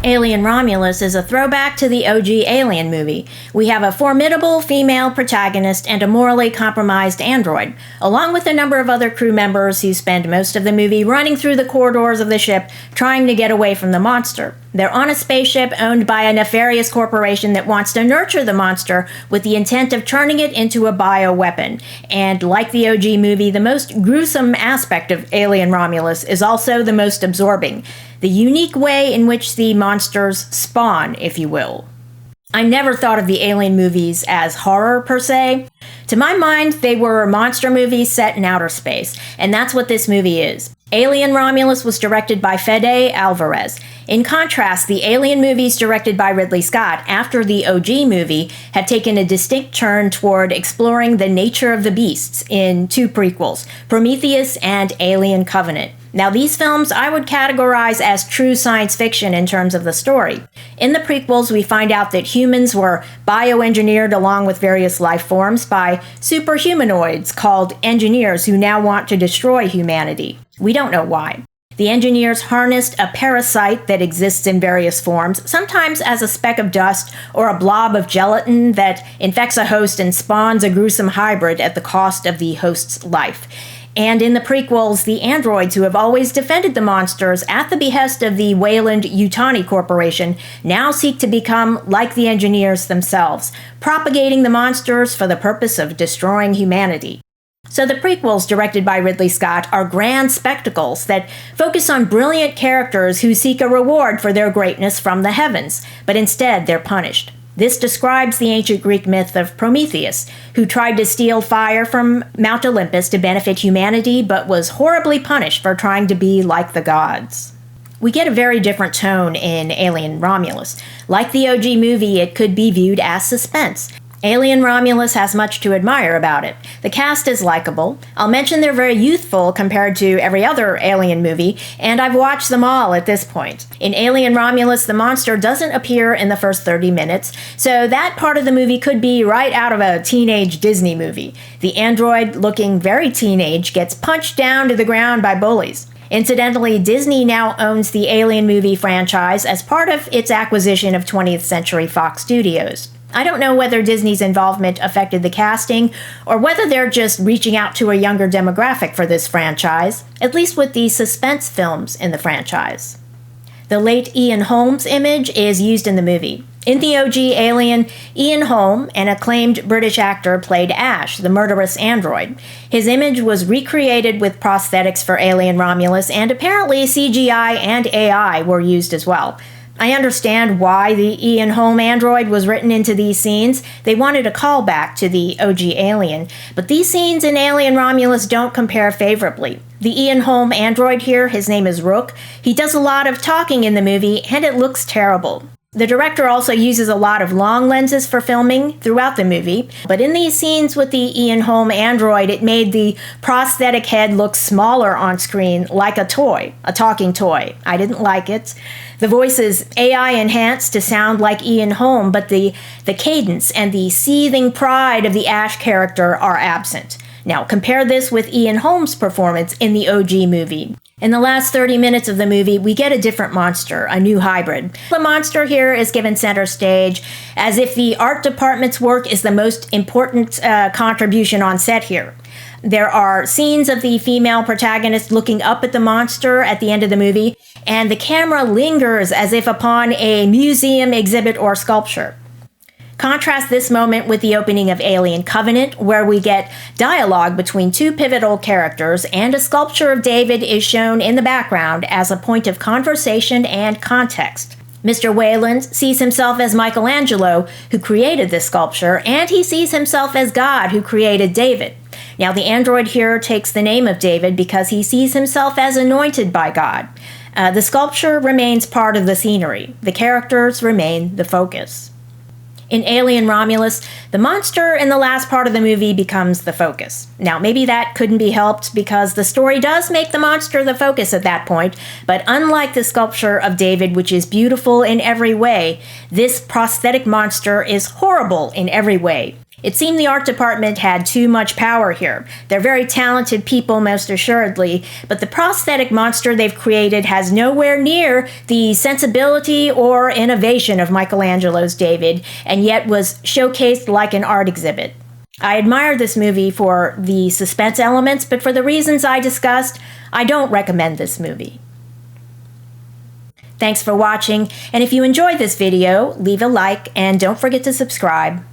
Alien Romulus is a throwback to the OG Alien movie. We have a formidable female protagonist and a morally compromised android, along with a number of other crew members who spend most of the movie running through the corridors of the ship trying to get away from the monster. They're on a spaceship owned by a nefarious corporation that wants to nurture the monster with the intent of turning it into a bioweapon. And like the OG movie, the most gruesome aspect of Alien Romulus is also the most absorbing. The unique way in which the monsters spawn, if you will. I never thought of the Alien movies as horror per se. To my mind, they were monster movies set in outer space, and that's what this movie is. Alien Romulus was directed by Fede Alvarez. In contrast, the Alien movies directed by Ridley Scott after the OG movie have taken a distinct turn toward exploring the nature of the beasts in two prequels, Prometheus and Alien Covenant. Now, these films I would categorize as true science fiction in terms of the story. In the prequels, we find out that humans were bioengineered along with various life forms by superhumanoids called engineers who now want to destroy humanity. We don't know why. The engineers harnessed a parasite that exists in various forms, sometimes as a speck of dust or a blob of gelatin that infects a host and spawns a gruesome hybrid at the cost of the host's life. And in the prequels, the androids who have always defended the monsters at the behest of the Weyland-Yutani Corporation now seek to become like the engineers themselves, propagating the monsters for the purpose of destroying humanity. So the prequels, directed by Ridley Scott, are grand spectacles that focus on brilliant characters who seek a reward for their greatness from the heavens, but instead they're punished. This describes the ancient Greek myth of Prometheus, who tried to steal fire from Mount Olympus to benefit humanity, but was horribly punished for trying to be like the gods. We get a very different tone in Alien Romulus. Like the OG movie, it could be viewed as suspense. Alien Romulus has much to admire about it. The cast is likable. I'll mention they're very youthful compared to every other Alien movie, and I've watched them all at this point. In Alien Romulus, the monster doesn't appear in the first 30 minutes, so that part of the movie could be right out of a teenage Disney movie. The android, looking very teenage, gets punched down to the ground by bullies. Incidentally, Disney now owns the Alien movie franchise as part of its acquisition of 20th Century Fox Studios. I don't know whether Disney's involvement affected the casting, or whether they're just reaching out to a younger demographic for this franchise, at least with the suspense films in the franchise. The late Ian Holm's image is used in the movie. In the OG Alien, Ian Holm, an acclaimed British actor, played Ash, the murderous android. His image was recreated with prosthetics for Alien Romulus, and apparently CGI and AI were used as well. I understand why the Ian Holm android was written into these scenes. They wanted a callback to the OG Alien, but these scenes in Alien Romulus don't compare favorably. The Ian Holm android here, his name is Rook, he does a lot of talking in the movie, and it looks terrible. The director also uses a lot of long lenses for filming throughout the movie, but in these scenes with the Ian Holm android, it made the prosthetic head look smaller on screen, like a toy, a talking toy. I didn't like it. The voice is AI enhanced to sound like Ian Holm, but the cadence and the seething pride of the Ash character are absent. Now, compare this with Ian Holm's performance in the OG movie. In the last 30 minutes of the movie, we get a different monster, a new hybrid. The monster here is given center stage, as if the art department's work is the most important contribution on set here. There are scenes of the female protagonist looking up at the monster at the end of the movie, and the camera lingers as if upon a museum exhibit or sculpture. Contrast this moment with the opening of Alien Covenant, where we get dialogue between two pivotal characters, and a sculpture of David is shown in the background as a point of conversation and context. Mr. Weyland sees himself as Michelangelo, who created this sculpture, and he sees himself as God, who created David. Now, the android here takes the name of David because he sees himself as anointed by God. The sculpture remains part of the scenery. The characters remain the focus. In Alien Romulus, the monster in the last part of the movie becomes the focus. Now, maybe that couldn't be helped because the story does make the monster the focus at that point, but unlike the sculpture of David, which is beautiful in every way, this prosthetic monster is horrible in every way. It seemed the art department had too much power here. They're very talented people, most assuredly, but the prosthetic monster they've created has nowhere near the sensibility or innovation of Michelangelo's David, and yet was showcased like an art exhibit. I admire this movie for the suspense elements, but for the reasons I discussed, I don't recommend this movie. Thanks for watching, and if you enjoyed this video, leave a like and don't forget to subscribe.